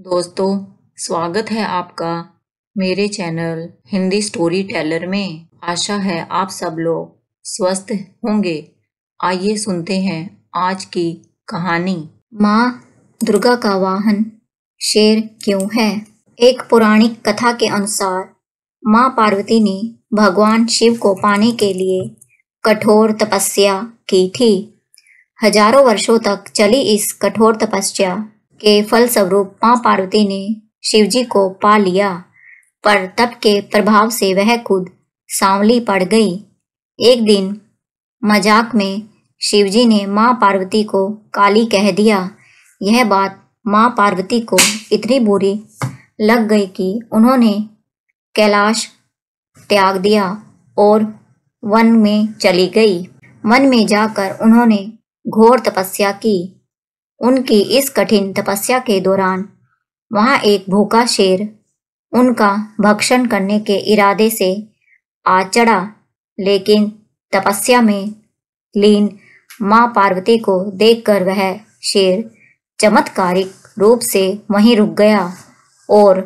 दोस्तों, स्वागत है आपका मेरे चैनल हिंदी स्टोरी टेलर में। आशा है आप सब लोग स्वस्थ होंगे। आइए सुनते हैं आज की कहानी। माँ दुर्गा का वाहन शेर क्यों है? एक पौराणिक कथा के अनुसार माँ पार्वती ने भगवान शिव को पाने के लिए कठोर तपस्या की थी। हजारों वर्षों तक चली इस कठोर तपस्या के फलस्वरूप माँ पार्वती ने शिवजी को पा लिया, पर तप के प्रभाव से वह खुद सांवली पड़ गई। एक दिन मजाक में शिवजी ने माँ पार्वती को काली कह दिया। यह बात माँ पार्वती को इतनी बुरी लग गई कि उन्होंने कैलाश त्याग दिया और वन में चली गई। वन में जाकर उन्होंने घोर तपस्या की। उनकी इस कठिन तपस्या के दौरान वहां एक भूखा शेर उनका भक्षण करने के इरादे से आ चढ़ा, लेकिन तपस्या में लीन माँ पार्वती को देखकर वह शेर चमत्कारिक रूप से वहीं रुक गया और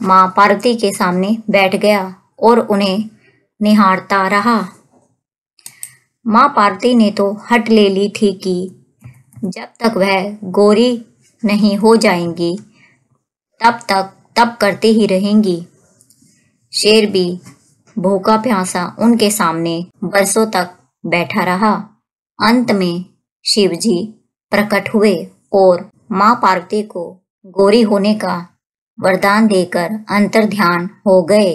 माँ पार्वती के सामने बैठ गया और उन्हें निहारता रहा। माँ पार्वती ने तो हट ले ली थी कि जब तक वह गोरी नहीं हो जाएंगी तब तक तप करती ही रहेंगी। शेर भी भूखा प्यासा उनके सामने बरसों तक बैठा रहा। अंत में शिवजी प्रकट हुए और माँ पार्वती को गोरी होने का वरदान देकर अंतर्ध्यान हो गए।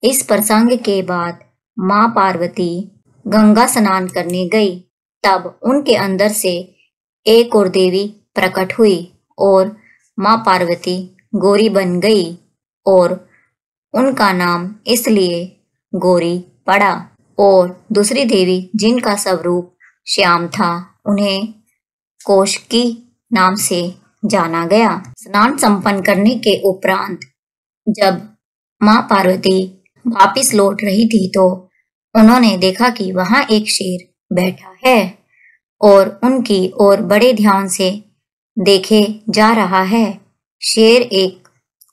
इस प्रसंग के बाद माँ पार्वती गंगा स्नान करने गई। तब उनके अंदर से एक और देवी प्रकट हुई और माँ पार्वती गोरी बन गई और उनका नाम इसलिए गोरी पड़ा। और दूसरी देवी जिनका स्वरूप श्याम था, उन्हें कौशिकी नाम से जाना गया। स्नान संपन्न करने के उपरांत जब माँ पार्वती वापिस लौट रही थी तो उन्होंने देखा कि वहां एक शेर बैठा है और उनकी ओर बड़े ध्यान से देखे जा रहा है। शेर एक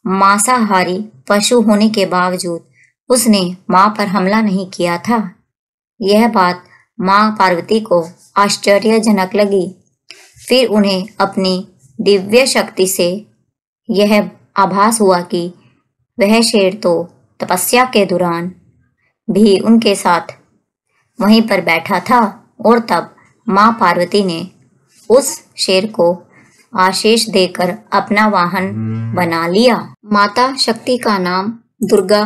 मांसाहारी पशु होने के बावजूद उसने मां पर हमला नहीं किया था। यह बात मां पार्वती को आश्चर्यजनक लगी। फिर उन्हें अपनी दिव्य शक्ति से यह आभास हुआ कि वह शेर तो तपस्या के दौरान भी उनके साथ वहीं पर बैठा था और तब माँ पार्वती ने उस शेर को आशीष देकर अपना वाहन बना लिया। माता शक्ति का नाम दुर्गा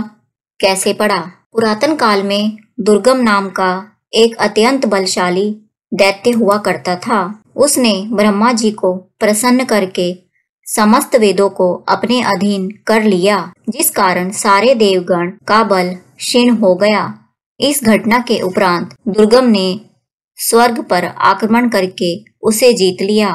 कैसे पड़ा? पुरातन काल में दुर्गम नाम का एक अत्यंत बलशाली दैत्य हुआ करता था। उसने ब्रह्मा जी को प्रसन्न करके समस्त वेदों को अपने अधीन कर लिया, जिस कारण सारे देवगण का बल क्षीण हो गया। इस घटना के उपरांत दुर्गम ने स्वर्ग पर आक्रमण करके उसे जीत लिया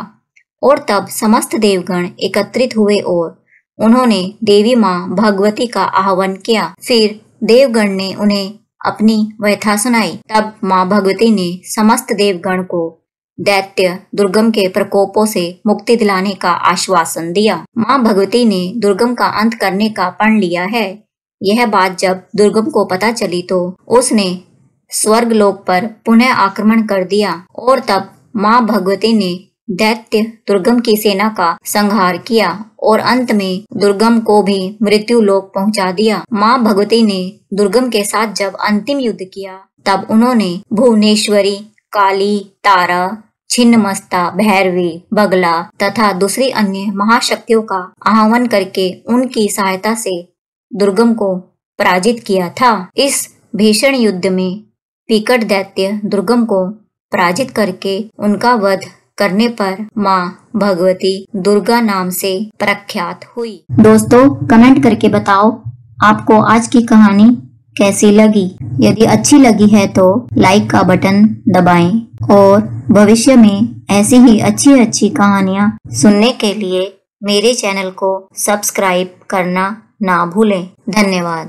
और तब समस्त देवगण एकत्रित हुए और उन्होंने देवी माँ भगवती का आह्वान किया। फिर देवगण ने उन्हें अपनी व्यथा सुनाई। तब माँ भगवती ने समस्त देवगण को दैत्य दुर्गम के प्रकोपों से मुक्ति दिलाने का आश्वासन दिया। माँ भगवती ने दुर्गम का अंत करने का प्रण लिया है। यह बात जब दुर्गम को पता चली तो उसने स्वर्ग लोक पर पुनः आक्रमण कर दिया और तब माँ भगवती ने दैत्य दुर्गम की सेना का संहार किया और अंत में दुर्गम को भी मृत्यु लोक पहुंचा दिया। माँ भगवती ने दुर्गम के साथ जब अंतिम युद्ध किया तब उन्होंने भुवनेश्वरी, काली, तारा, छिन्नमस्ता, भैरवी, बगला तथा दूसरी अन्य महाशक्तियों का आह्वान करके उनकी सहायता से दुर्गम को पराजित किया था। इस भीषण युद्ध में विकट दैत्य दुर्गम को पराजित करके उनका वध करने पर माँ भगवती दुर्गा नाम से प्रख्यात हुई। दोस्तों, कमेंट करके बताओ आपको आज की कहानी कैसी लगी। यदि अच्छी लगी है तो लाइक का बटन दबाएं और भविष्य में ऐसी ही अच्छी कहानियाँ सुनने के लिए मेरे चैनल को सब्सक्राइब करना ना भूलें। धन्यवाद।